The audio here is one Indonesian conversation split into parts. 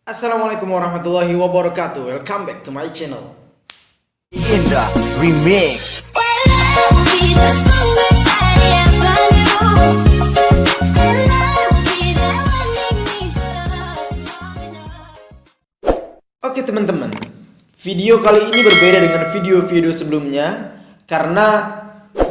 Assalamualaikum warahmatullahi wabarakatuh. Welcome back to my channel. Indra Remix. Oke teman-teman, video kali ini berbeda dengan video-video sebelumnya karena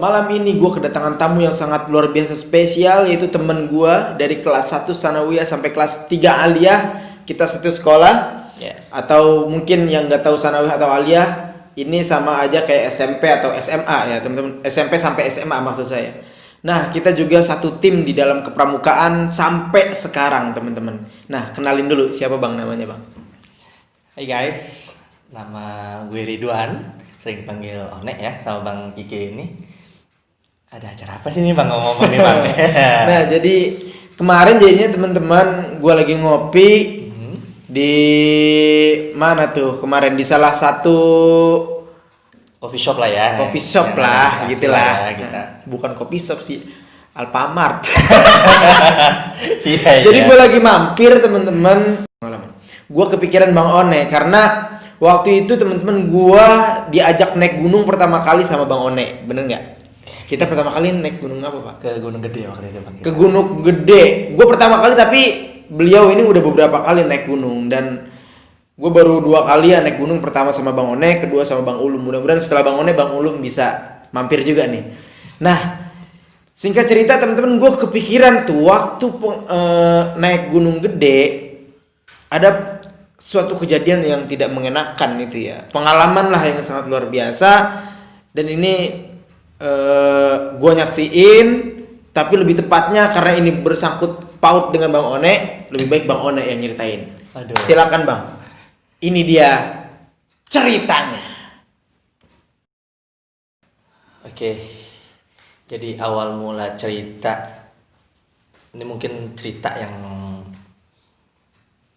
malam ini gue kedatangan tamu yang sangat luar biasa spesial, yaitu temen gue dari kelas 1 Sanawiyah sampai kelas 3 Aliyah. Kita satu sekolah. Yes. Atau mungkin yang nggak tahu Sanawiyah atau Aliyah, ini sama aja kayak SMP atau SMA ya teman-teman. SMP sampai SMA maksud saya. Nah, kita juga satu tim di dalam kepramukaan sampai sekarang teman-teman. Nah, kenalin dulu siapa bang namanya bang? Hai guys, nama gue Ridwan, sering dipanggil Onek ya sama Bang Kike ini. Ada acara apa sih nih Bang ngomong nih Bang? Nah, jadi kemarin jadinya teman-teman gue lagi ngopi di mana tuh kemarin, di salah satu Coffee shop lah ya. coffee shop Yang lah ada gitu hasil lah. ya, kita. Nah, bukan coffee shop sih, Alfamart. Iya, Jadi iya. gue lagi mampir teman-teman. Gue kepikiran Bang One karena waktu itu teman-teman gue diajak naik gunung pertama kali sama Bang One, bener nggak? Kita pertama kali naik gunung apa pak? Ke Gunung Gede waktu itu Bang. Ke Gunung Gede. Gue pertama kali, tapi beliau ini udah beberapa kali naik gunung dan gue baru 2 kali ya naik gunung. Pertama sama Bang One, kedua sama Bang Ulum. Mudah-mudahan setelah Bang One, Bang Ulum bisa mampir juga nih. Nah, singkat cerita teman-teman, gue kepikiran tuh waktu naik Gunung Gede ada suatu kejadian yang tidak mengenakan itu ya. Pengalaman lah yang sangat luar biasa. Dan ini gue nyaksiin, tapi lebih tepatnya karena ini bersangkut paut dengan Bang One, lebih baik Bang One yang nyeritain. Aduh. Silakan Bang. Ini dia ceritanya. Oke. Jadi awal mula cerita ini mungkin cerita yang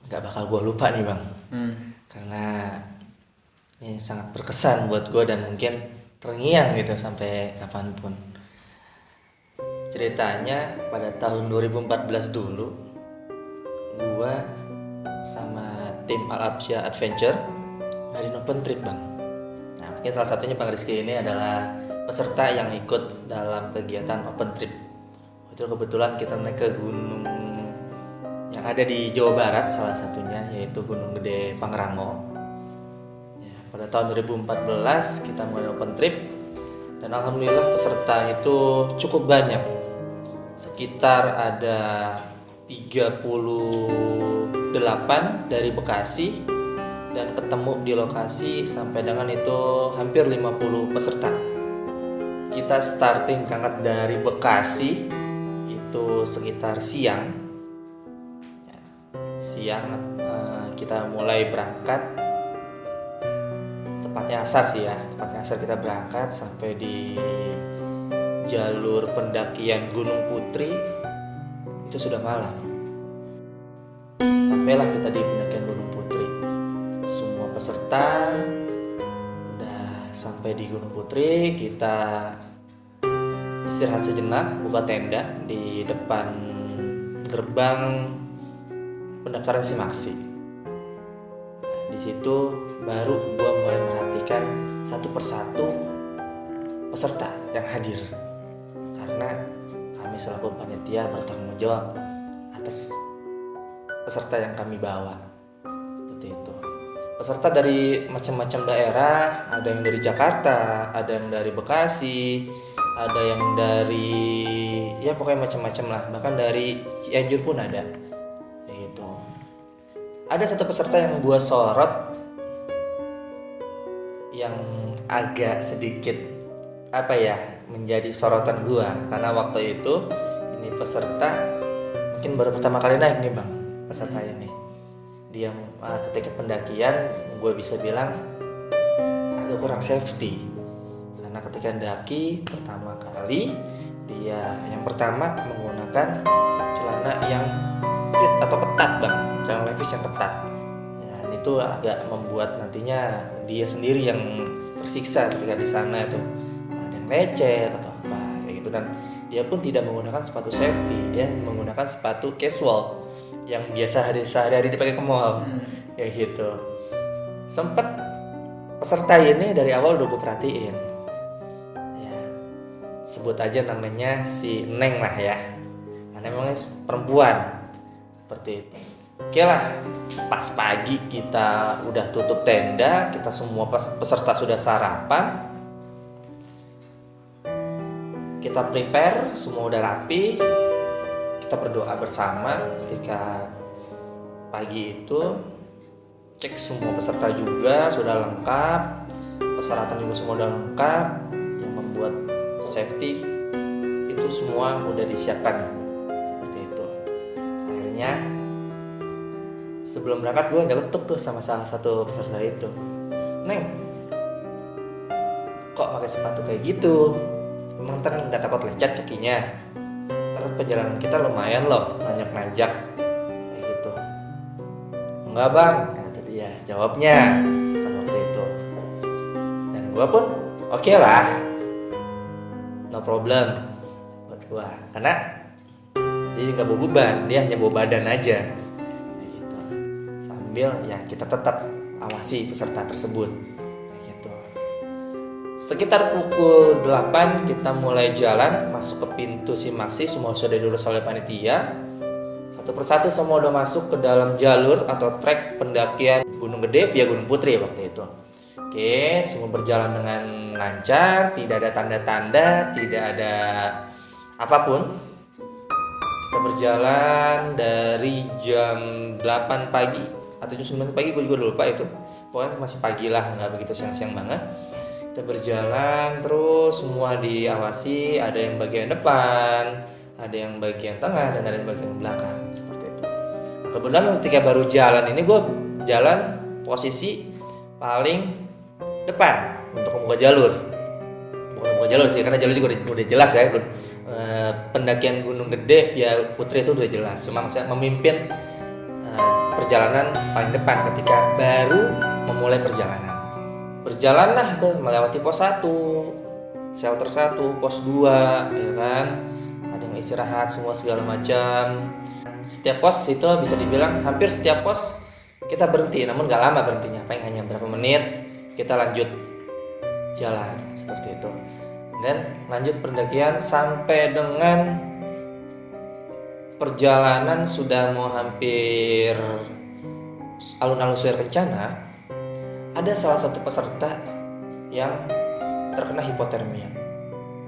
nggak bakal gue lupa nih Bang. Karena ini sangat berkesan buat gue dan mungkin terngiang gitu sampai kapanpun. Ceritanya pada tahun 2014 dulu, gue sama tim Al-Absyah Adventure ngadain open trip Bang. Nah, mungkin salah satunya Bang Rizky ini adalah peserta yang ikut dalam kegiatan open trip. Itu kebetulan kita naik ke gunung yang ada di Jawa Barat, salah satunya yaitu Gunung Gede Pangrango. Ya, pada tahun 2014 kita mulai open trip dan alhamdulillah peserta itu cukup banyak. Sekitar ada 38 dari Bekasi dan ketemu di lokasi sampai dengan itu hampir 50 peserta. Kita starting berangkat dari Bekasi itu sekitar siang. Kita mulai berangkat, tepatnya asar sih ya, tepatnya asar kita berangkat sampai di jalur pendakian Gunung Putri itu sudah malam. Sampailah kita di pendakian Gunung Putri, semua peserta udah sampai di Gunung Putri. Kita istirahat sejenak, buka tenda di depan gerbang pendaftaran SIMAKSI. Di situ baru gua mulai perhatikan satu persatu peserta yang hadir, karena kami selaku panitia bertanggung jawab atas peserta yang kami bawa. Seperti itu. Peserta dari macam-macam daerah, ada yang dari Jakarta, ada yang dari Bekasi, ada yang dari ya pokoknya macam-macam lah, bahkan dari Cianjur pun ada. Gitu. Ada satu peserta yang gua sorot yang agak sedikit apa ya, menjadi sorotan gua karena waktu itu ini peserta mungkin baru pertama kali naik nih Bang, peserta ini. Dia ketika pendakian gue bisa bilang agak kurang safety karena ketika mendaki pertama kali dia yang pertama menggunakan celana yang straight atau ketat Bang, celana levis yang ketat. Dan itu agak membuat nantinya dia sendiri yang tersiksa ketika di sana itu ada yang lecet atau apa kayak gitu. Dan dia pun tidak menggunakan sepatu safety, dia menggunakan sepatu casual yang biasa sehari-hari dipakai ke mall, kayak gitu. Sempet peserta ini dari awal udah gue perhatiin, ya sebut aja namanya si Neng lah ya, karena memang perempuan seperti itu. Oke lah, pas pagi kita udah tutup tenda, kita semua peserta sudah sarapan, kita prepare, semua udah rapi, kita berdoa bersama. Ketika pagi itu cek semua peserta juga sudah lengkap, persyaratan juga semua udah lengkap, yang membuat safety itu semua udah disiapkan seperti itu. Akhirnya sebelum berangkat gue nyeletuk tuh sama salah satu peserta itu, Neng, kok pakai sepatu kayak gitu? Emang ntar nggak takut lecet kakinya? Terus perjalanan kita lumayan loh, nanjak-nanjak kayak gitu. Enggak bang, kata dia jawabnya pada waktu itu. Dan gue pun oke lah, no problem buat gue, karena dia nggak bawa beban, dia hanya bawa badan aja kayak gitu. Sambil ya kita tetap awasi peserta tersebut kayak gitu. Sekitar pukul 8 kita mulai jalan masuk ke pintu Simaksi, semua sudah diurus oleh panitia. Satu persatu semua udah masuk ke dalam jalur atau trek pendakian Gunung Gede via Gunung Putri waktu itu. Oke, semua berjalan dengan lancar, tidak ada tanda-tanda, tidak ada apapun. Kita berjalan dari jam 8 pagi atau jam 9 pagi, gue juga lupa itu. Pokoknya masih pagi lah, nggak begitu siang-siang banget. Kita berjalan terus, semua diawasi, ada yang bagian depan, ada yang bagian tengah, dan ada yang bagian belakang seperti itu. Nah, kebetulan ketika baru jalan ini gue jalan posisi paling depan untuk membuka jalur. Bukan membuka jalur sih, karena jalur juga udah jelas ya. Pendakian Gunung Gede via Putri itu udah jelas. Cuma maksudnya memimpin perjalanan paling depan ketika baru memulai perjalanan. Berjalanlah tuh melewati pos 1, shelter 1, pos 2, ya kan. Ada yang istirahat semua segala macam. Setiap pos itu bisa dibilang hampir setiap pos kita berhenti, namun gak lama berhentinya, paling hanya berapa menit kita lanjut jalan seperti itu. Dan lanjut pendakian sampai dengan perjalanan sudah mau hampir alun-alun Suir Kencana. Ada salah satu peserta yang terkena hipotermia.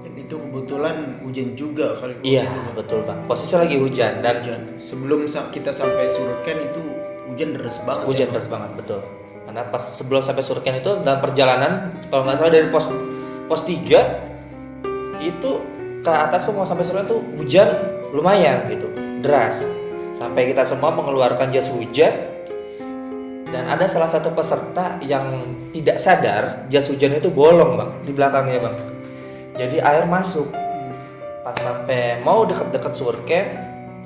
Dan itu kebetulan hujan juga kali. Iya, betul bang. Posisi lagi hujan dan sebelum kita sampai Surken itu hujan deras banget. Hujan deras banget, betul. Karena pas sebelum sampai Surken itu dalam perjalanan, kalau nggak salah dari pos 3 itu ke atas tuh mau sampai Surken tuh hujan lumayan gitu, deras. Sampai kita semua mengeluarkan jas hujan. Dan ada salah satu peserta yang tidak sadar jas hujan itu bolong bang di belakangnya bang. Jadi air masuk. Pas sampai mau deket-deket Surken,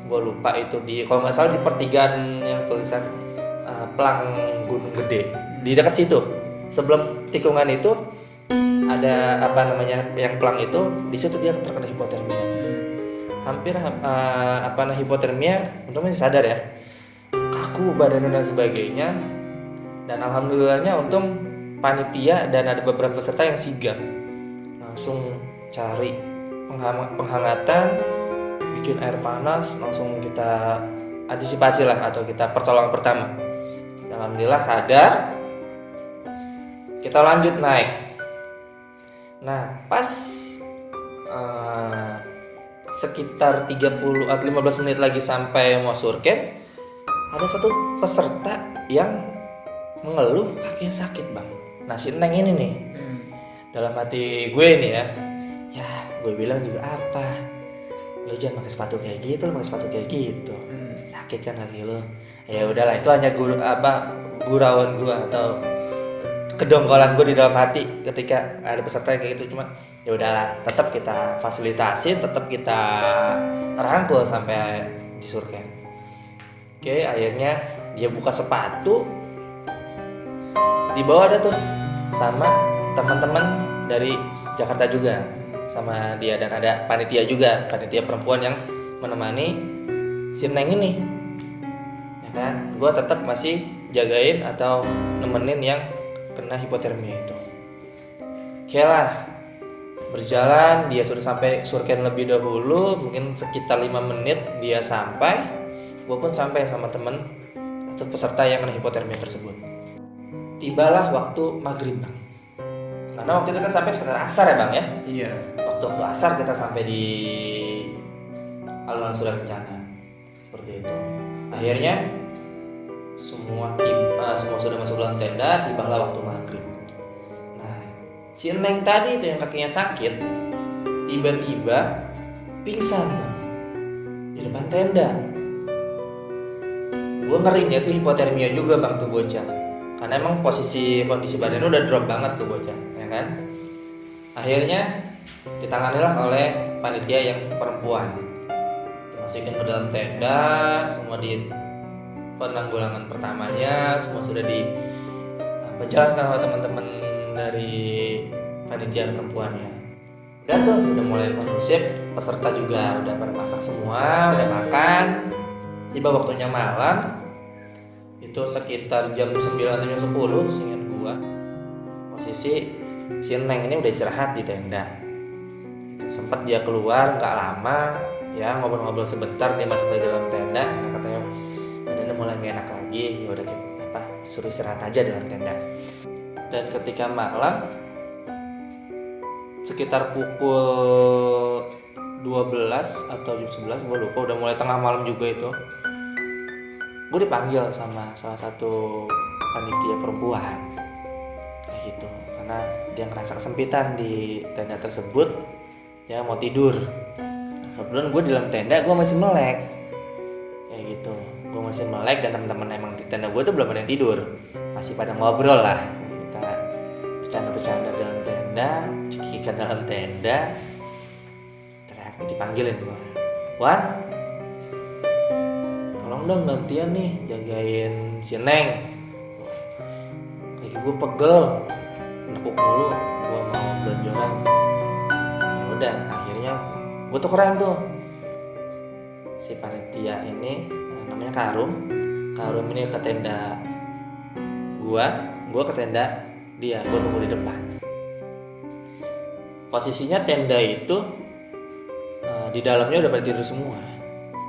gue lupa itu di kalau nggak salah di pertigaan yang tulisan Plang Gunung Gede, di dekat situ. Sebelum tikungan itu ada apa namanya yang Plang itu, di situ dia terkena hipotermia. Hampir hipotermia, untungnya sadar ya. Kaku badannya dan sebagainya. Dan alhamdulillahnya untung panitia dan ada beberapa peserta yang sigap, langsung cari penghangatan, bikin air panas, langsung kita antisipasi lah atau kita pertolongan pertama. Alhamdulillah sadar, kita lanjut naik. Nah pas sekitar 30 atau 15 menit lagi sampai mau Surken, ada satu peserta yang mengeluh kakinya sakit bang. Nah si Neng ini nih, dalam hati gue nih ya gue bilang juga apa, lo jangan pakai sepatu kayak gitu, lo pakai sepatu kayak gitu, sakit kan kaki lo. Ya udahlah, itu hanya gurauan gue atau kedongkolan gue di dalam hati ketika ada peserta yang kayak gitu. Cuma ya udahlah, tetap kita fasilitasi, tetap kita rangkul sampai di Surken. Oke, akhirnya dia buka sepatu. Di bawah ada tuh sama teman-teman dari Jakarta juga sama dia, dan ada panitia juga, panitia perempuan yang menemani si Neng ini. ya kan, gue tetap masih jagain atau nemenin yang kena hipotermia itu. Oke lah, berjalan, dia sudah sampai surken lebih dahulu, mungkin sekitar 5 menit dia sampai, gue pun sampai sama temen atau peserta yang kena hipotermia tersebut. Tibalah waktu maghrib bang, karena waktu itu kan sampai sekitar asar ya bang ya. Iya. Waktu asar kita sampai di alunan surya kencana, seperti itu. Akhirnya semua sudah masuk dalam tenda, tibalah waktu maghrib. Nah, si Neng tadi itu yang kakinya sakit, tiba-tiba pingsan bang, di depan tenda. Gue ngerinya tuh hipotermia juga bang tuh bocah, karena emang kondisi badannya udah drop banget tuh bocah, ya kan. Akhirnya ditanganilah oleh panitia yang perempuan, dimasukin ke dalam tenda, semua di penanggulangan pertamanya semua sudah dijalankan oleh teman-teman dari panitia perempuannya. Udah tuh, udah mulai kondusif, peserta juga udah pada masak semua, udah makan. Tiba waktunya malam, itu sekitar jam 9 atau jam 10 seingat gua. Posisi si Neng ini udah istirahat di tenda. Sempat dia keluar nggak lama, ya ngobrol-ngobrol sebentar, dia masuk ke dalam tenda. Nah, katanya badannya mulai gak enak lagi, ya udah suruh istirahat aja dalam tenda. Dan ketika malam sekitar pukul 12 atau jam 11 gue lupa, udah mulai tengah malam juga itu, gue dipanggil sama salah satu panitia perempuan kayak gitu, karena dia ngerasa kesempitan di tenda tersebut, dia mau tidur. Nah, kebetulan gue di dalam tenda, gue masih melek kayak gitu, gue masih melek, dan teman-teman emang di tenda gue tuh belum ada yang tidur, masih pada ngobrol lah, kita bercanda-bercanda dalam tenda, cekikikan dalam tenda. Teriak, dipanggilin gue, Wan, tolong dong gantian nih jagain si Neng, kaki gue pegel, nekuk mulu, gue mau belonjoran. Ya udah, akhirnya gue tuh keren tuh, si panitia ini namanya Karum ini ke tenda gua ke tenda dia, gua tunggu di depan. Posisinya tenda itu di dalamnya udah pada tidur semua.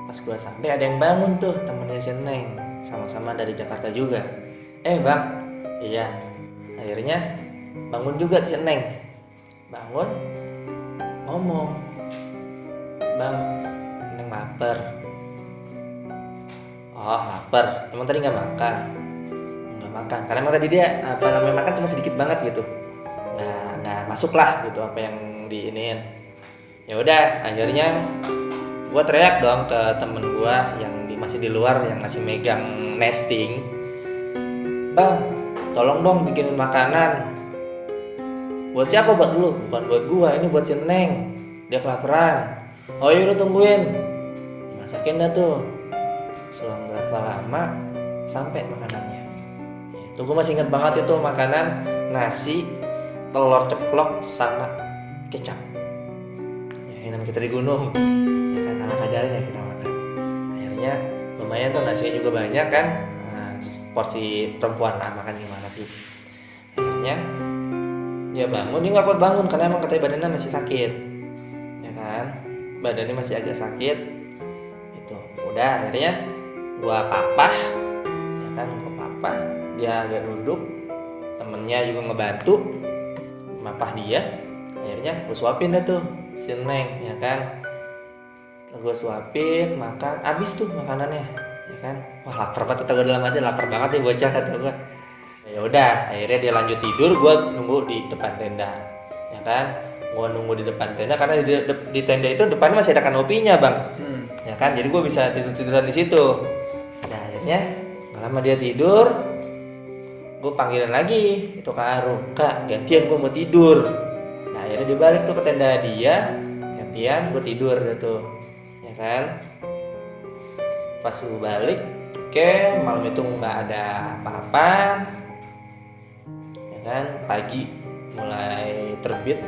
Pas gua sampai ada yang bangun tuh, temennya si Neng, sama-sama dari Jakarta juga. Bang, iya. Akhirnya bangun juga si Neng, bangun ngomong, Bang, Neng lapar. Oh lapar, emang tadi nggak makan? Nggak makan, karena emang tadi dia makan cuma sedikit banget gitu, nggak masuk lah gitu apa yang diiniin. Ya udah, akhirnya gue teriak dong ke temen gue yang masih di luar, yang masih megang nesting, Bang, tolong dong bikinin makanan. Buat siapa? Buat lu? Bukan buat gue, ini buat si Neng, dia kelaparan. Oh yaudah tungguin, dimasakin dah tuh. Selang berapa lama sampai makanannya. Itu gue masih inget banget itu makanan nasi, telur ceplok sama kecap. Ya namanya kita di gunung, ya kan ala kadarnya kita makan. Akhirnya lumayan tuh, nasinya juga banyak kan. Nah, porsi perempuan lah makan gimana sih. Akhirnya dia bangun, dia nggak kuat bangun karena emang katanya badannya masih sakit, ya kan, badannya masih agak sakit. Itu udah akhirnya gua papah, ya kan, dia agak duduk, temennya juga ngebantu mapah dia. Akhirnya gua suapin dah tuh si Neng, ya kan, gua suapin, makan, abis tuh makanannya, ya kan. Wah lapar banget, kata gua dalam hati, lapar banget ya bocah, kata gua. Ya udah, akhirnya dia lanjut tidur, gua nunggu di depan tenda, ya kan. Gua nunggu di depan tenda karena di tenda itu depannya masih ada kanopinya bang, ya kan, jadi gua bisa tiduran di situ. Nah akhirnya nggak lama dia tidur, gue panggilin lagi itu Karum, Kak gantian gue mau tidur. Nah akhirnya dia balik tuh ke tenda dia, gantian gue tidur gitu, ya kan. Pas gue balik, oke, malam itu nggak ada apa-apa, ya kan. Pagi mulai terbit,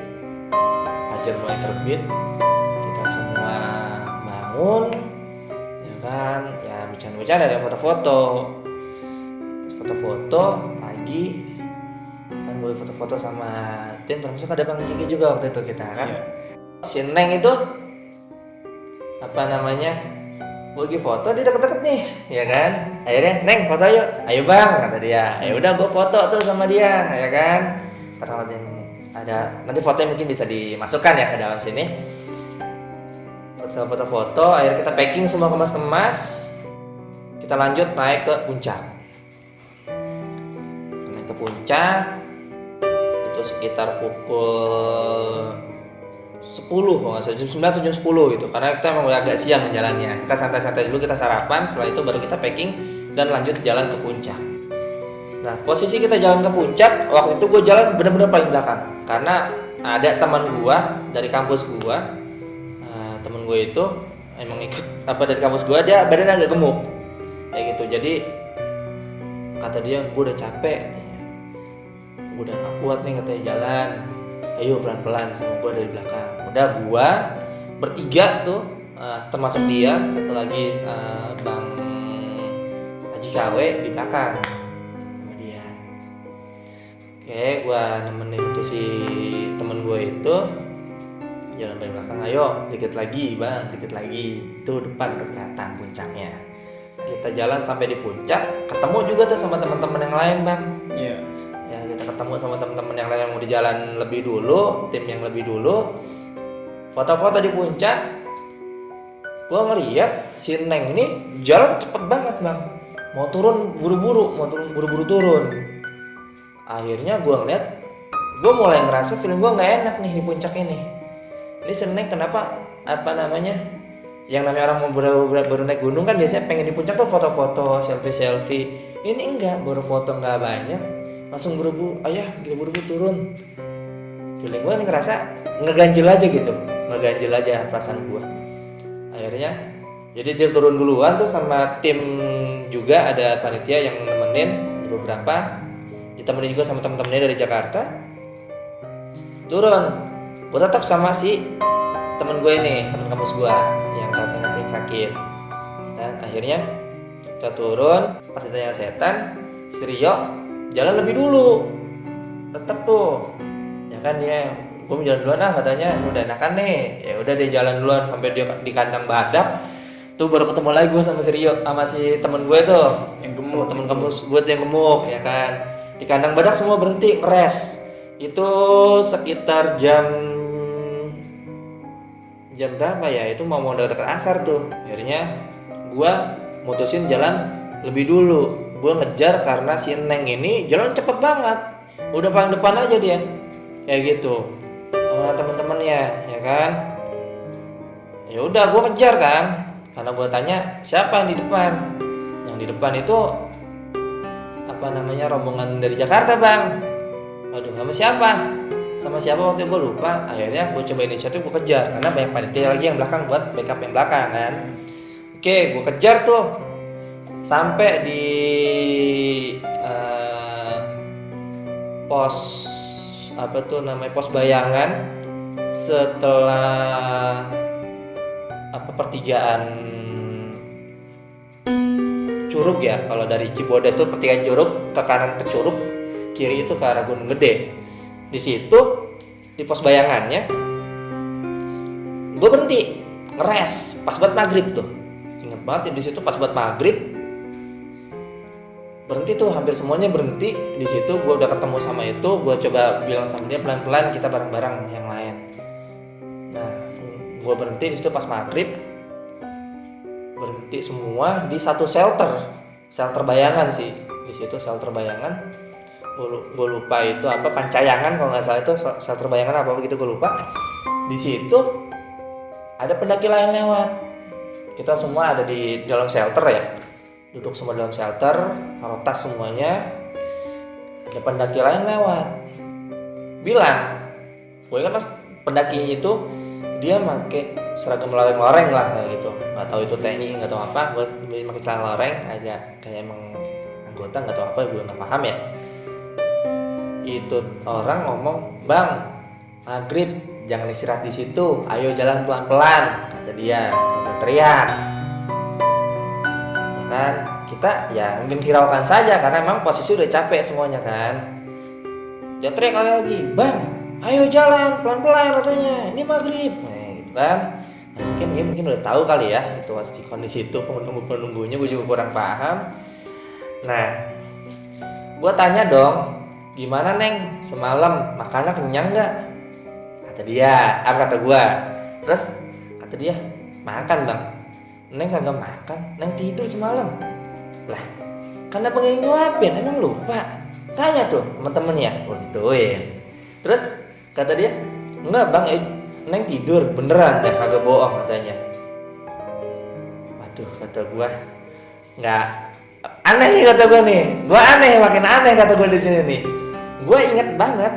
fajar mulai terbit, kita semua bangun, ya kan, ya ada yang foto-foto pagi kan, gue foto-foto sama tim, termasuk ada Bang Gigi juga waktu itu kita kan. Si Neng itu apa namanya, gue lagi foto dia deket-deket nih ya kan, akhirnya Neng foto yuk, ayo Bang kata dia. Ya udah gue foto tuh sama dia ya kan. Terus ada nanti fotonya mungkin bisa dimasukkan ya ke dalam sini, foto-foto. Akhirnya kita packing semua, kemas-kemas, kita lanjut naik ke puncak. Itu sekitar pukul 10 kalau nggak salah, jam 9 atau jam 10 gitu, karena kita emang udah agak siang jalannya. Kita santai-santai dulu, kita sarapan, setelah itu baru kita packing dan lanjut jalan ke puncak. Nah, posisi kita jalan ke puncak, waktu itu gue jalan benar-benar paling belakang karena ada teman gue dari kampus gue. Temen gue itu emang ikut dari kampus gue, dia badannya agak gemuk kayak gitu. Jadi kata dia, gue udah capek katanya, gue udah gak kuat nih katanya jalan, ayo pelan-pelan sama gue dari belakang. Udah gue bertiga tuh, termasuk dia, satu lagi Bang Haji KW di belakang sama dia. Oke, gue nemenin itu si temen gue itu jalan dari belakang, ayo dikit lagi Bang, dikit lagi, itu depan udah kelihatan puncaknya. Kita jalan sampai di puncak, ketemu juga tuh sama teman-teman yang lain Bang. Iya. Ya, kita ketemu sama teman-teman yang lain yang mau di jalan lebih dulu, tim yang lebih dulu. Foto-foto di puncak. Gua ngeliat si Neng ini jalan cepet banget Bang, mau turun buru-buru turun. Akhirnya gua ngeliat, gua mulai ngerasa feeling gua nggak enak nih di puncak ini. Ini si Neng kenapa yang namanya orang mau baru naik gunung kan biasanya pengen di puncak tuh foto-foto, selfie. Ini enggak, baru foto nggak banyak, langsung buru-buru, ayah kita buru-buru turun. Feeling gue ini ngerasa ngeganjel aja perasaan gue. Akhirnya jadi dia turun duluan tuh sama tim juga, ada panitia yang nemenin beberapa, ditemenin juga sama temen-temennya dari Jakarta. Turun, gue tetap sama si temen gue ini, temen kampus gue yang katanya sakit kan. Akhirnya kita turun, pas ditanya setan, si Rio jalan lebih dulu, tetep tuh ya kan, dia gue mau jalan duluan katanya, udah enakan nih, ya udah dia jalan duluan sampai dia di kandang badak tuh, baru ketemu lagi gue sama si Rio, sama si temen gue tuh yang gemuk, temen kampus gue tuh yang gemuk ya kan. Di kandang badak semua berhenti ngeres, itu sekitar jam berapa ya, itu mau dekat asar tuh. Akhirnya gue mutusin jalan lebih dulu, gue ngejar karena si Neng ini jalan cepet banget, udah paling depan aja dia kayak gitu sama temen-temennya ya kan. Ya udah gue ngejar kan, karena gue tanya siapa yang di depan. Yang di depan itu rombongan dari Jakarta Bang. Waduh, sama siapa waktu itu gue lupa. Akhirnya gue coba inisiatif, gue kejar karena banyak panitia lagi yang belakang buat backup yang belakang kan. Oke, gue kejar tuh sampai di pos pos bayangan, setelah pertigaan Curug ya, kalau dari Cibodas itu pertigaan Curug, ke kanan ke Curug, kiri itu ke arah Gunung Gede. Di situ di pos bayangannya gue berhenti ngeres pas buat maghrib tuh, inget banget ya, di situ pas buat maghrib berhenti tuh, hampir semuanya berhenti di situ. Gue udah ketemu sama itu, gue coba bilang sama dia pelan-pelan kita bareng-bareng yang lain. Nah, gue berhenti di situ pas maghrib, berhenti semua di satu shelter bayangan sih, di situ shelter bayangan. Gue lupa itu apa, Pancayangan kalau nggak salah, itu shelter bayangan apa begitu, gue lupa. Di situ ada pendaki lain lewat, kita semua ada di dalam shelter ya, duduk semua dalam shelter, taruh tas semuanya. Ada pendaki lain lewat, bilang, gue kan pas pendakinya itu dia pakai seragam loreng-loreng lah kayak gitu, nggak tahu itu TNI nggak tahu apa, gue pakai celana loreng aja kayak emang anggota nggak tahu apa, gue nggak paham ya. Itu orang ngomong, Bang, maghrib jangan istirahat di situ, ayo jalan pelan-pelan kata dia sambil teriak ya kan. Kita ya menghiraukan saja karena emang posisi udah capek semuanya kan. Dia teriak lagi, "Bang, ayo jalan pelan-pelan," katanya, "ini maghrib." Nah, gitu kan. Nah, mungkin udah tahu kali ya situasi kondisi itu penunggunya, gue juga kurang paham. Nah, gue tanya dong, "Gimana Neng, semalam makannya kenyang nggak?" Kata dia, kata gue. Terus kata dia, "Makan Bang." "Neng kagak makan, Neng tidur semalam." Lah, karena pengen nyuapin, emang lupa? Tanya tuh temen-temennya, gituin. Terus kata dia, "Enggak Bang, Neng tidur beneran ya, kagak bohong," katanya. Waduh, kata gua, nggak aneh nih, kata gua nih. Gua aneh, makin aneh kata gua di sini nih. Gua inget banget,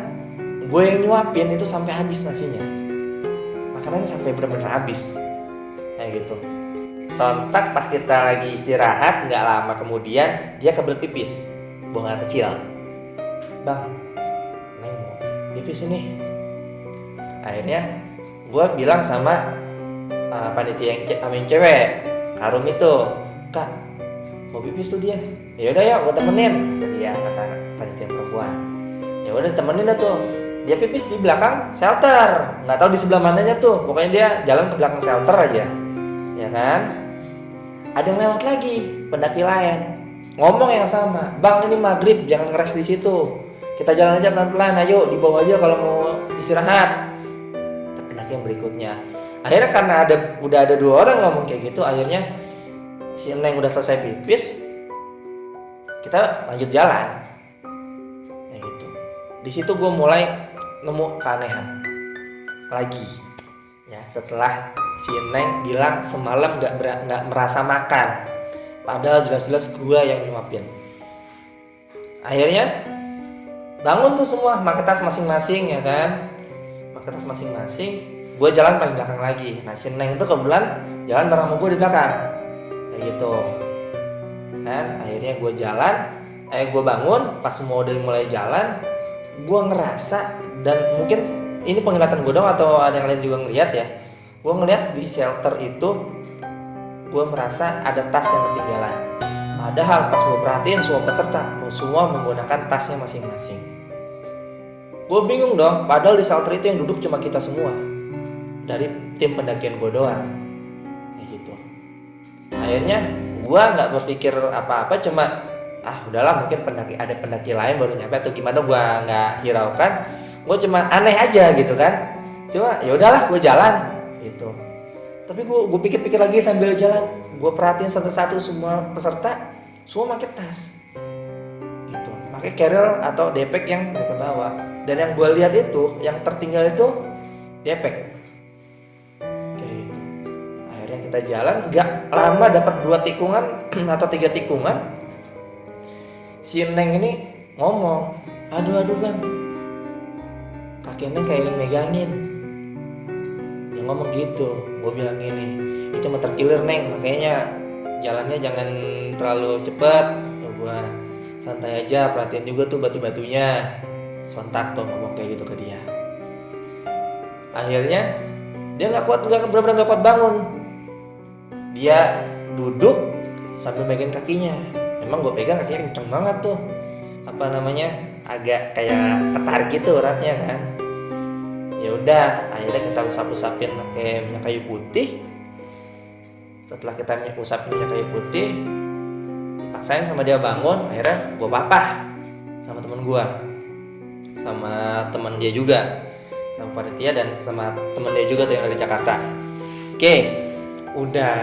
gue yang nyuapin itu sampai habis nasinya. Makanannya sampai bener-bener habis. Kayak gitu. Sontak pas kita lagi istirahat, nggak lama kemudian dia kebelet pipis, buang air kecil. "Bang, Neng mau pipis ini." Akhirnya gue bilang sama panitia yang cewek, Karum itu, "Kak, mau pipis tuh dia." "Ya udah ya, gue temenin," kata dia, kata panitia perempuan. Ya udah temenin dah tuh. Dia pipis di belakang shelter, nggak tahu di sebelah mananya tuh. Pokoknya dia jalan ke belakang shelter aja, ya kan. Ada yang lewat lagi, pendaki lain, ngomong yang sama, "Bang, ini maghrib, jangan ngeres di situ. Kita jalan aja pelan-pelan, ayo dibawa aja kalau mau istirahat." Pendaki yang berikutnya. Akhirnya karena udah ada 2 orang ngomong kayak gitu, akhirnya si Neng udah selesai pipis, kita lanjut jalan. Kayak gitu. Di situ gue mulai nemu keanehan lagi. Ya, setelah si Neng bilang semalam nggak merasa makan, padahal jelas-jelas gue yang nyuapin. Akhirnya bangun tuh semua, pakai tas masing-masing, ya kan, pakai tas masing-masing. Gue jalan paling belakang lagi. Nah, si Neng itu kebetulan jalan bareng sama gue di belakang, kayak gitu kan. Akhirnya gue jalan, gue bangun pas mau udah mulai jalan, gue ngerasa, dan mungkin ini penglihatan gue dong atau ada yang lain juga ngeliat ya, gue ngeliat di shelter itu, gue merasa ada tas yang ketinggalan. Padahal pas gue perhatiin semua peserta semua menggunakan tasnya masing-masing. Gue bingung dong, padahal di shelter itu yang duduk cuma kita semua dari tim pendakian gue doang, kayak gitu. Akhirnya gue nggak berpikir apa-apa, cuma udahlah, mungkin ada pendaki lain baru nyampe atau gimana, gue nggak hiraukan. Gue cuma aneh aja gitu kan, cuma ya udahlah gue jalan gitu. Tapi gue pikir-pikir lagi sambil jalan, gue perhatiin satu-satu semua peserta semua pakai tas gitu, pakai carrier atau depek yang mereka bawa. Dan yang gue lihat itu yang tertinggal itu depek kayak gitu. Akhirnya kita jalan, nggak lama dapat 2 tikungan atau 3 tikungan, si Neng ini ngomong, aduh Bang, kaki Neng kayak yang megangin." Dia ngomong gitu. Gue bilang gini, "Itu motor killer Neng, makanya jalannya jangan terlalu cepat." Gue santai aja, perhatiin juga tuh batu-batunya. Sontak tuh ngomong kayak gitu ke dia. Akhirnya dia benar-benar nggak kuat bangun. Dia duduk sambil megang kakinya. Emang gue pegang kakinya kenceng banget tuh, agak kayak ketarik gitu uratnya kan. Ya udah, akhirnya kita usap-usapin pakai minyak kayu putih. Setelah kita usapin minyak kayu putih, dipaksain sama dia bangun. Akhirnya gue papah sama temen gue, sama teman dia juga, sama panitia dan sama temen dia juga tuh yang dari Jakarta. Oke, udah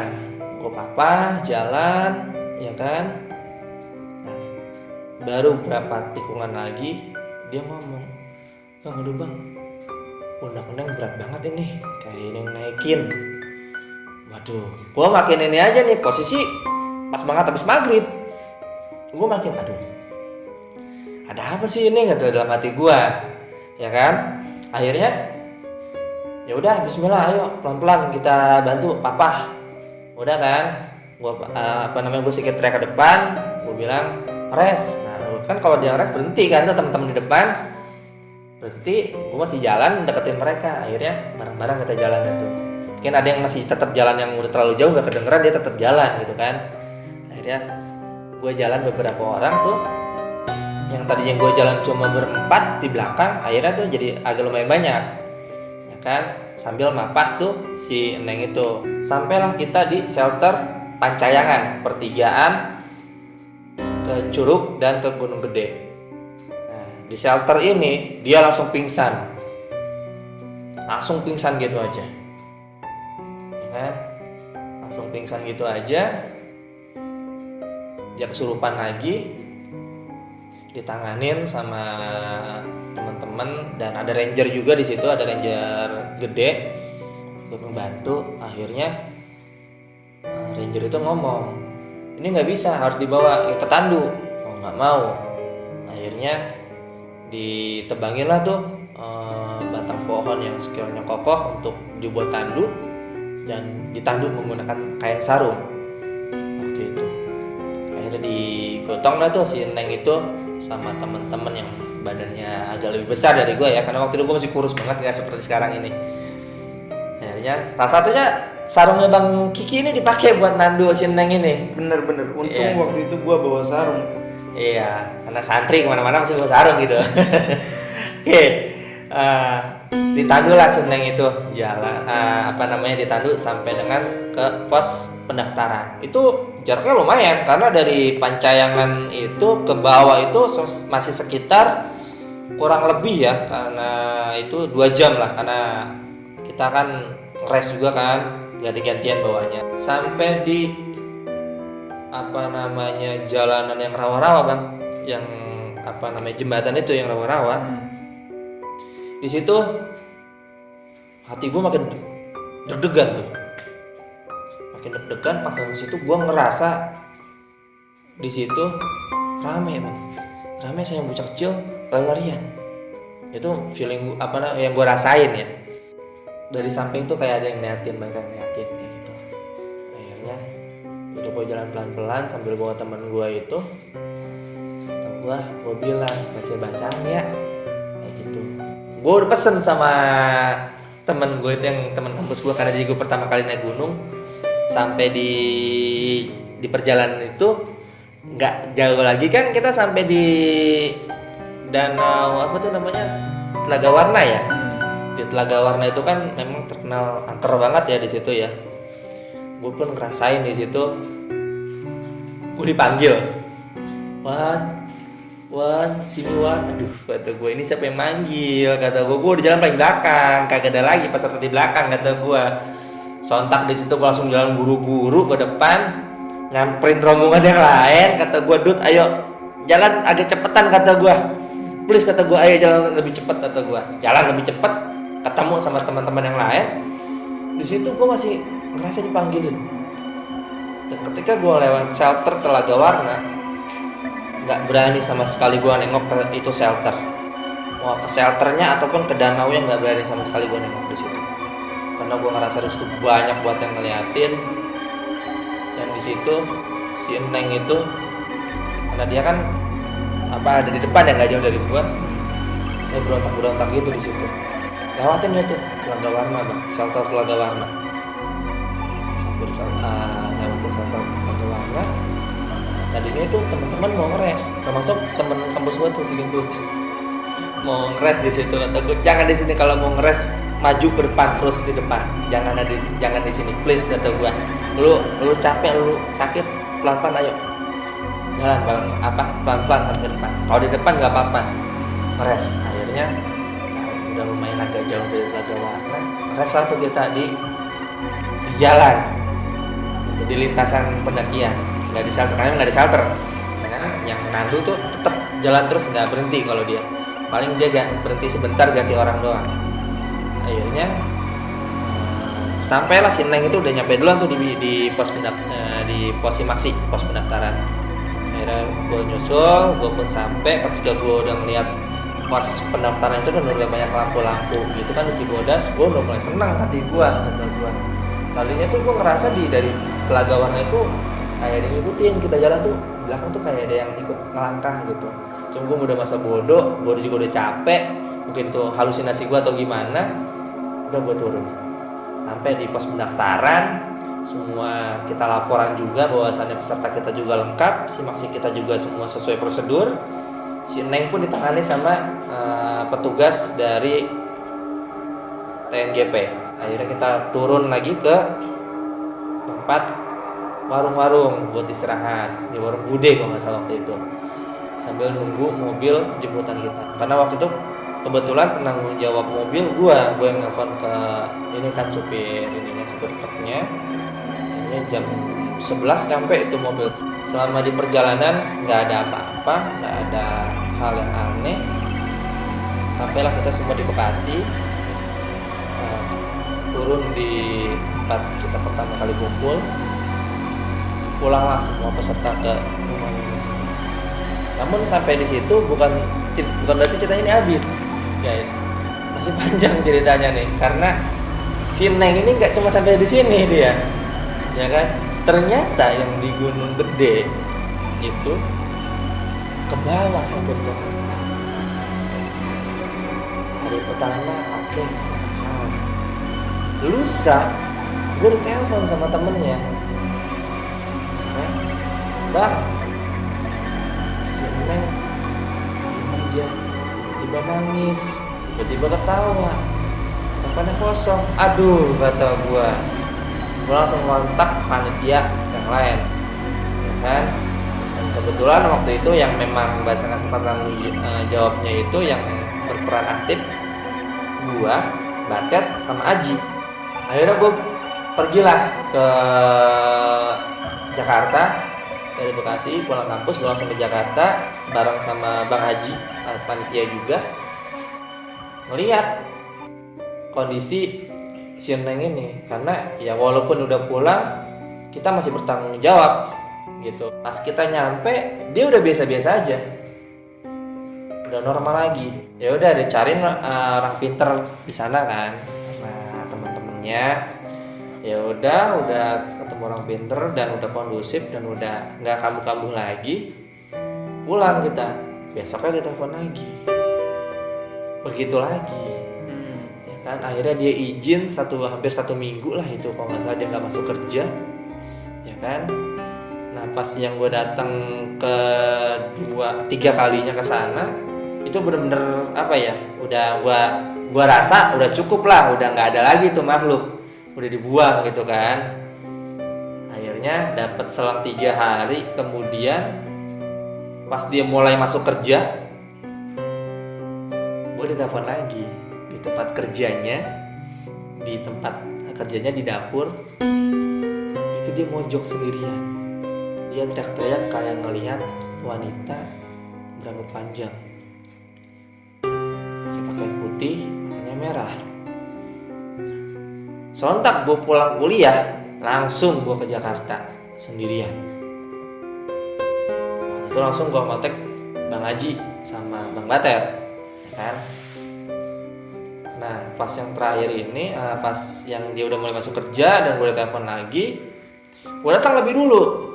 gue papah jalan, ya kan. Nah, baru berapa tikungan lagi dia ngomong, "Bang, aduh Bang, pundak Neng berat banget ini, kayak yang naikin." Waduh, gue makin ini aja nih, posisi pas banget habis maghrib. Gue makin ada apa sih ini, gitu dalam hati gue, ya kan. Akhirnya ya udah, Bismillah, ayo pelan-pelan kita bantu papah. Udah kan, gue sikit teriak ke depan, gue bilang res. Nah kan kalau dia res berhenti kan tuh teman-teman di depan, berhenti, gue masih jalan deketin mereka. Akhirnya bareng-bareng kita jalan itu. Mungkin ada yang masih tetap jalan yang udah terlalu jauh nggak kedengeran, dia tetap jalan gitu kan. Akhirnya gue jalan beberapa orang tuh, yang tadinya gue jalan cuma berempat di belakang, akhirnya tuh jadi agak lumayan banyak, ya kan, sambil mapah tuh si Neng itu. Sampailah kita di shelter Pancayangan, pertigaan ke Curug dan ke Gunung Gede. Nah, di shelter ini dia langsung pingsan gitu aja, ya kan, langsung pingsan gitu aja. Dia kesurupan lagi, ditanganin sama teman-teman, dan ada ranger juga di situ, ada ranger gede ikut membantu. Akhirnya ranger itu ngomong, ini nggak bisa, harus dibawa ke Tandu. Mau nggak mau, akhirnya ditebangin lah tuh batang pohon yang sekiranya kokoh untuk dibuat tandu, dan ditandu menggunakan kain sarung waktu itu. Akhirnya digotong lah tuh si Neng itu sama teman-teman yang badannya agak lebih besar dari gue ya, karena waktu itu gue masih kurus banget, nggak seperti sekarang ini. Akhirnya salah satunya sarungnya Bang Kiki ini dipakai buat nandu si Neng ini. Bener untung waktu itu gua bawa sarung. Iya, karena santri kemana-mana masih bawa sarung gitu. Oke, ditandu lah si Neng itu jalan, ditandu sampai dengan ke pos pendaftaran. Itu jaraknya lumayan, karena dari Pancayangan itu ke bawah itu masih sekitar kurang lebih ya, karena itu 2 jam lah, karena kita kan rest juga kan, ganti-gantian bawanya. Sampai di jalanan yang rawa-rawa Bang, yang jembatan itu yang rawa-rawa. Di situ hati gue makin deg-degan tuh, pas di situ gue ngerasa di situ rame Bang, saya bocah kecil lari-larian. Itu feeling yang gue rasain ya. Dari samping tuh kayak ada yang ngeliatin, mereka ngeliatin kayak gitu. Akhirnya udah gue jalan pelan-pelan sambil bawa teman gue itu. Gue bilang, baca-bacaan ya kayak gitu. Gue udah pesen sama temen gue itu, yang temen kampus gue, karena jadi gue pertama kali naik gunung. Sampai di perjalanan itu nggak jauh lagi kan, kita sampai di danau Telaga Warna ya. Di Telaga Warna itu kan memang terkenal angker banget ya di situ ya. Gue pun ngerasain di situ. Gue dipanggil, Wan, sini Wan. Aduh, kata gue, ini siapa yang manggil? Kata gue di jalan paling belakang, kagak ada lagi peserta di belakang, kata gue. Sontak di situ gue langsung jalan buru-buru ke depan, nyamperin rombongan yang lain. Kata gue, Dut, ayo jalan agak cepetan, kata gue. Please, kata gue, ayo jalan lebih cepet, kata gue. Jalan lebih cepet, ketemu sama teman-teman yang lain. Di situ gue masih ngerasa dipanggilin. Dan ketika gue lewat shelter Telaga Warna, nggak berani sama sekali gue nengok ke itu shelter. Mau ke shelternya ataupun ke danau yang nggak berani sama sekali gue nengok di situ. Karena gue ngerasa di situ banyak buat yang ngeliatin. Dan di situ si Neng itu, karena dia kan ada di depan ya, nggak jauh dari gue, kayak berontak gitu di situ. Lewatin dia tuh Telaga Warna Bang, shelter Telaga Warna. Sampai lewatin shelter Telaga Warna. Tadinya itu teman-teman mau ngeres, termasuk temen kampus gue tuh si Gendut, mau ngeres di situ. Kata gue, jangan di sini, kalau mau ngeres maju ke depan, terus di depan, jangan di sini please, kata gue. Lu capek, lu sakit, pelan-pelan ayo jalan Bang, pelan-pelan ke depan. Kalau di depan nggak apa-apa, ngeres. Akhirnya udah lumayan agak jauh dari Telaga Warna, ngeres lah tuh kita di jalan gitu, di lintasan pendakian. Nggak di shelter, karena nggak di shelter, karena yang nandu tuh tetap jalan terus, nggak berhenti. Kalau dia paling dia berhenti sebentar, ganti orang doang. Akhirnya sampailah si Neng itu udah nyampe duluan tuh di pos pos pendaftaran. Akhirnya gue nyusul, gue pun sampai. Ketika gue udah ngeliat pos pendaftaran itu udah banyak lampu-lampu gitu kan di Cibodas, gue udah mulai senang hati gue, kata gue. Tadinya tuh gue ngerasa dari Telaga Warna itu kayak ada yang ngikutin kita jalan tuh, belakang tuh kayak ada yang ikut ngelangkah gitu. Cuma gue udah masa bodoh juga udah capek, mungkin itu halusinasi gue atau gimana. Udah gue turun sampai di pos pendaftaran. semua kita laporan juga bahwasannya peserta kita juga lengkap, simak kita juga semua sesuai prosedur. Si Neng pun ditangani sama petugas dari TNGP. Akhirnya kita turun lagi ke tempat warung-warung buat istirahat di warung Bude kalau nggak salah waktu itu, sambil nunggu mobil jemputan kita. Karena waktu itu kebetulan penanggung jawab mobil gue yang nelfon ke ini kan supir truknya. Akhirnya jam 11 sampai itu mobil. Selama di perjalanan nggak ada apa-apa, nggak ada hal yang aneh. Sampailah kita semua di Bekasi, turun di tempat kita pertama kali kumpul. Pulanglah semua peserta ke rumahnya masing-masing. Namun sampai di situ bukan berarti cerita ini habis, guys. Masih panjang ceritanya nih, karena si Neng ini nggak cuma sampai di sini dia, ya kan? Ternyata yang di Gunung Gede itu ke bawah sampai di Jakarta. Hari pertama oke, salah. Lusa gue ditelepon sama temennya, Bang, si Neng aja tiba-tiba nangis, tiba-tiba ketawa, tempatnya kosong. Aduh, kata gua langsung kontak panitia yang lain, ya kan? Dan kebetulan waktu itu yang memang bahasa kesempatan jawabnya itu yang berperan aktif gua, Batet, sama Aji. Akhirnya gua pergilah ke Jakarta. Dari Bekasi pulang kampus gue langsung ke Jakarta bareng sama Bang Haji, panitia juga, ngeliat kondisi si Neng ini. Karena ya walaupun udah pulang kita masih bertanggung jawab gitu. Pas kita nyampe dia udah biasa-biasa aja, udah normal lagi. Ya udah dicariin orang pinter di sana kan sama teman-temannya. Ya udah ketemu orang pinter dan udah kondusif dan udah nggak kambuh-kambuh lagi. Pulang kita, besoknya dia telepon lagi, begitu lagi, ya kan? Akhirnya dia izin hampir satu minggu lah itu kalau nggak salah dia nggak masuk kerja, ya kan? Nah pas yang gue datang ke 2-3 kalinya ke sana itu bener-bener apa ya? Udah gua rasa udah cukup lah, udah nggak ada lagi tuh makhluk. Udah dibuang gitu kan. Akhirnya dapat selang 3 hari kemudian pas dia mulai masuk kerja, gue ditelepon lagi di tempat kerjanya di dapur. Itu dia mojok sendirian, dia teriak-teriak kayak ngelihat wanita berambut panjang, pakai pakaian putih, matanya merah. Sontak gue pulang kuliah, langsung gue ke Jakarta sendirian. Waktu itu langsung gue kontak Bang Haji sama Bang Batet, ya kan? Nah pas yang terakhir ini, pas yang dia udah mulai masuk kerja dan gue telepon lagi, gue datang lebih dulu.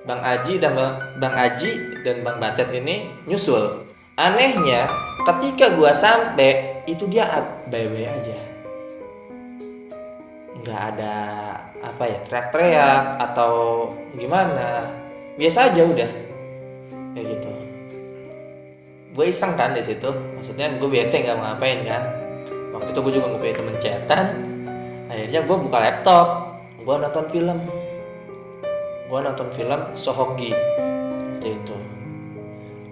Bang Haji dan Bang Batet ini nyusul. Anehnya ketika gue sampai itu dia baik-baik aja, nggak ada apa ya teriak-teriak atau gimana, biasa aja udah kayak gitu. Gue iseng kan di situ, maksudnya gue bete nggak mau ngapain kan. Waktu itu gue juga nggak punya temen chatan. Akhirnya gue buka laptop, gue nonton film Sohogi. Waktu itu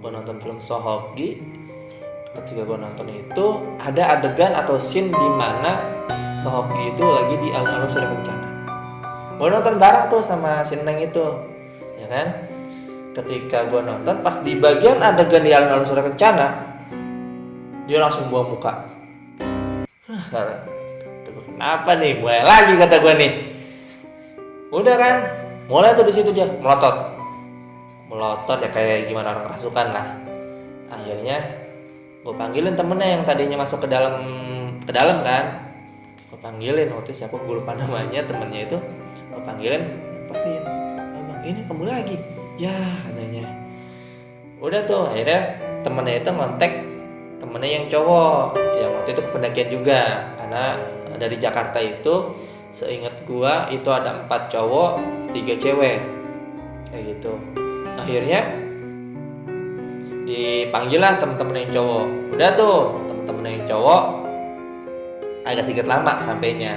gue nonton film Sohogi. Ketika gue nonton itu ada adegan atau scene di mana Sohogi itu lagi di alun-alun Surya Kencana. Gue nonton bareng tuh sama si Neng itu, ya kan? Ketika gue nonton, pas di bagian adegan di alun-alun Surya Kencana, dia langsung buang muka. Kenapa nih? Mulai lagi kata gue nih. Udah kan? Mulai tuh di situ dia melotot ya kayak gimana orang kerasukan lah. Akhirnya gue panggilin temennya yang tadinya masuk ke dalam kan. Gue panggilin waktu siapa gue lupa namanya, temennya itu gue panggilin, Bang, ini kamu lagi ya katanya. Udah tuh akhirnya temennya itu ngontek temennya yang cowok yang waktu itu ke pendakian juga, karena dari Jakarta itu Seingat gua itu ada 4 cowok 3 cewek kayak gitu. Akhirnya dipanggil lah temen-temen yang cowok. Udah tuh temen-temen yang cowok agak sedikit lama sampainya.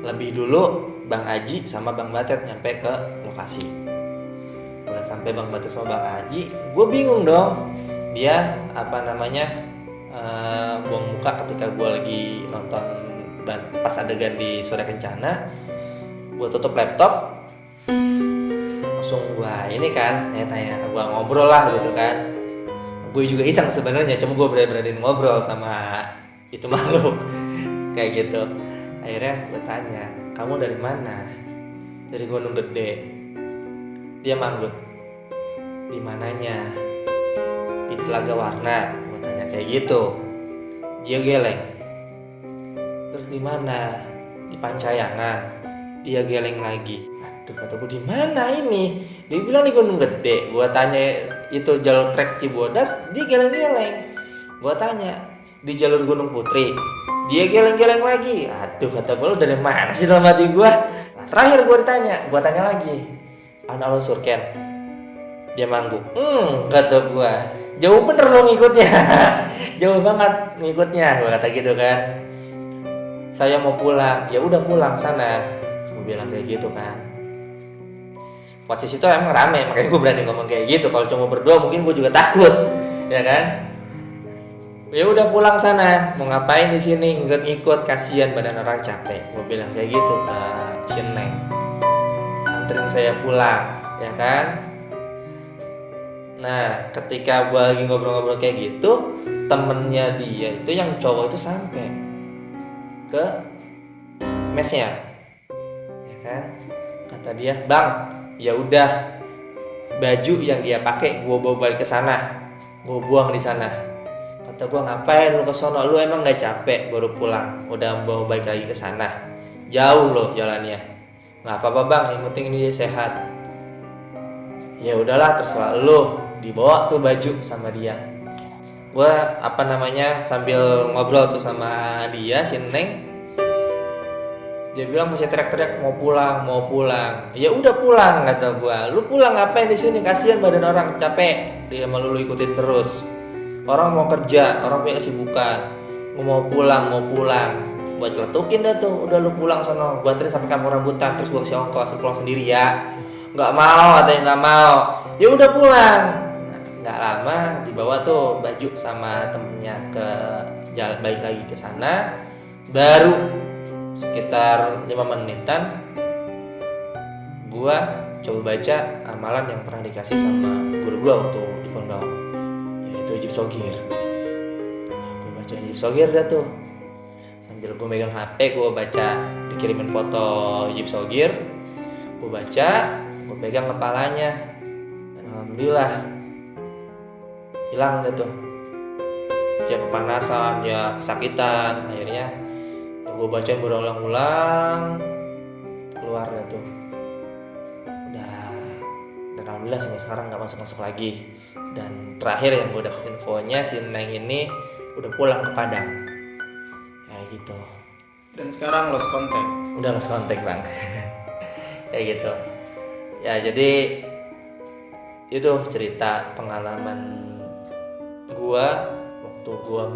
Lebih dulu Bang Aji sama Bang Batet nyampe ke lokasi. Udah sampai Bang Batet sama Bang Aji, gue bingung dong. Dia buang muka ketika gue lagi nonton pas adegan di Surya Kencana. Gue tutup laptop, langsung gue ini kan tanya gue ngobrol lah gitu kan. Gue juga iseng sebenarnya, cuma gue berani ngobrol sama itu makhluk kayak gitu. Akhirnya gue tanya, kamu dari mana? Dari Gunung Gede. Dia manggut, di mananya? Di Telaga Warna. Gue tanya kayak gitu. Dia geleng. Terus di mana? Di Pancayangan. Dia geleng lagi. Aduh, kata gue, di mana ini? Dia bilang di Gunung Gede. Gue tanya itu jalur trek Cibodas, dia geleng-geleng. Gue tanya di jalur Gunung Putri, dia geleng-geleng lagi. Aduh, kata gue, lu dari mana sih dalam hati gue? Nah, terakhir gue tanya lagi, anak lo Surken? Dia mangguk. Kata gue, jauh bener lo ngikutnya. Jauh banget ngikutnya, gue kata gitu kan. Saya mau pulang. Ya udah pulang sana, gue bilang kayak gitu kan. Posisi itu emang rame, makanya gue berani ngomong kayak gitu. Kalau cuma berdua mungkin gue juga takut, ya kan. Ya udah pulang sana, mau ngapain di sini ngikut-ngikut, kasihan badan orang capek. Gue bilang kayak gitu ke si Neng. Anterin saya pulang, ya kan. Nah, ketika gue lagi ngobrol-ngobrol kayak gitu, temennya dia itu yang cowok itu sampai ke mesnya, ya kan. Kata dia, bang, ya udah baju yang dia pakai gue bawa balik ke sana, gue buang di sana. Kata gue, ngapain lu kesono? Lu emang nggak capek baru pulang udah bawa balik lagi ke sana? Jauh loh jalannya. Nggak apa-apa bang, yang penting ini dia sehat. Ya udahlah, terserah lu. Dibawa tuh baju sama dia. Gue sambil ngobrol tuh sama dia si Neng. Dia bilang masih teriak-teriak mau pulang. Ya udah pulang, kata gue. Lu pulang ngapain di sini? Kasihan badan orang capek. Dia malu lu ikutin terus. Orang mau kerja, orang punya kesibukan. Mau pulang. Gue celetukin dah tuh. Udah lu pulang sono. Gue anterin sampai kampung rambutan. Terus gue kasih ongkos. Lu pulang sendiri ya. Nggak mau, katanya nggak mau. Ya udah pulang. Nggak lama dibawa tuh baju sama temennya ke jalan balik lagi ke sana. Baru sekitar 5 menitan gua coba baca amalan yang pernah dikasih sama guru gua waktu di pondok, yaitu Ijib Sogir. Gua baca Ijib Sogir dah tuh sambil gua megang HP, gua baca, dikirimin foto Ijib Sogir, gua baca, gua pegang kepalanya, dan alhamdulillah hilang deh tuh. Dia kepanasan, dia kesakitan, akhirnya gue bacain berulang-ulang, keluar dah tuh. Udah, dan alhamdulillah sampai sekarang nggak masuk lagi. Dan terakhir yang gue dapet infonya si Neng ini udah pulang ke Padang, kayak gitu. Dan sekarang lost contact. Udah lost contact bang. Kayak gitu. Ya jadi itu cerita pengalaman gua waktu gua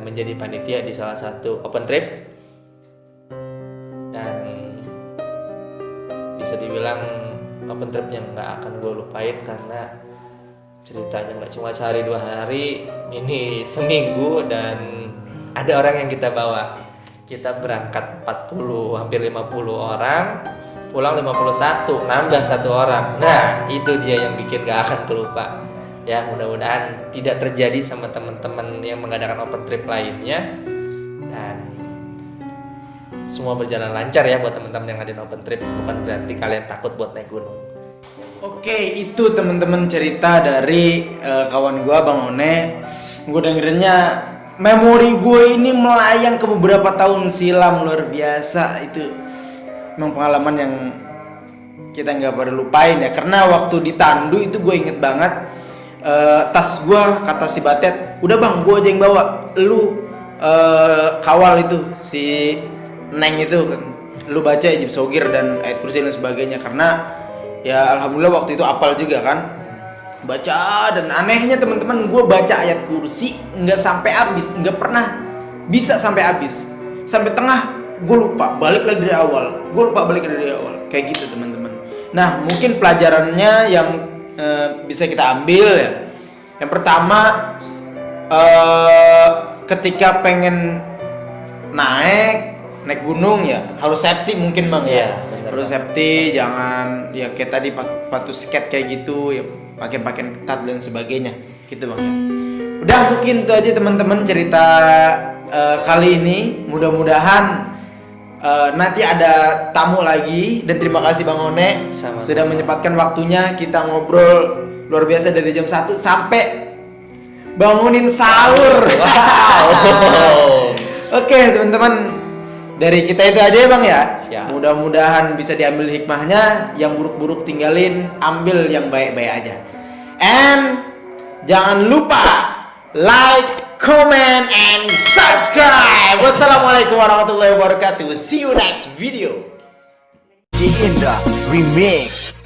menjadi panitia di salah satu open trip, dan bisa dibilang open trip yang nggak akan gua lupain karena ceritanya nggak cuma sehari 2 hari, ini seminggu, dan ada orang yang kita bawa. Kita berangkat 40 hampir 50 orang, pulang 51, nambah 1 orang. Nah itu dia yang bikin gak akan kelupa. Ya mudah-mudahan tidak terjadi sama teman-teman yang mengadakan open trip lainnya, dan semua berjalan lancar ya buat teman-teman yang ngadain open trip. Bukan berarti kalian takut buat naik gunung. Oke, itu teman-teman cerita dari kawan gua Bang One. Gue dengerinnya memori gue ini melayang ke beberapa tahun silam, luar biasa. Itu memang pengalaman yang kita nggak pada lupain ya, karena waktu di Tandu itu gue inget banget. Tas gue kata si Batet, udah bang gue aja yang bawa, lu kawal itu si Neng itu kan. lu baca Ijib Sogir dan ayat kursi dan sebagainya, karena ya alhamdulillah waktu itu apal juga kan. Baca, dan anehnya teman-teman, gue baca ayat kursi nggak sampai habis, nggak pernah bisa sampai habis, sampai tengah gue lupa, balik lagi dari awal, gue lupa balik lagi dari awal, kayak gitu teman-teman. Nah mungkin pelajarannya yang bisa kita ambil ya, yang pertama ketika pengen naik gunung ya harus safety mungkin bang ya, harus safety, jangan ya kayak tadi sepatu skate kayak gitu ya, pakaian ketat dan sebagainya gitu bang ya. Udah mungkin itu aja teman-teman cerita kali ini, mudah-mudahan nanti ada tamu lagi, dan terima kasih Bang One sudah menyempatkan waktunya, kita ngobrol luar biasa dari jam 1 sampai bangunin sahur. Wow. Oke teman-teman, dari kita itu aja ya Bang ya. Siap. Mudah-mudahan bisa diambil hikmahnya, yang buruk-buruk tinggalin, ambil yang baik-baik aja. And jangan lupa like, comment, and subscribe. Wassalamualaikum warahmatullahi wabarakatuh. See you next video. G Indra Remix.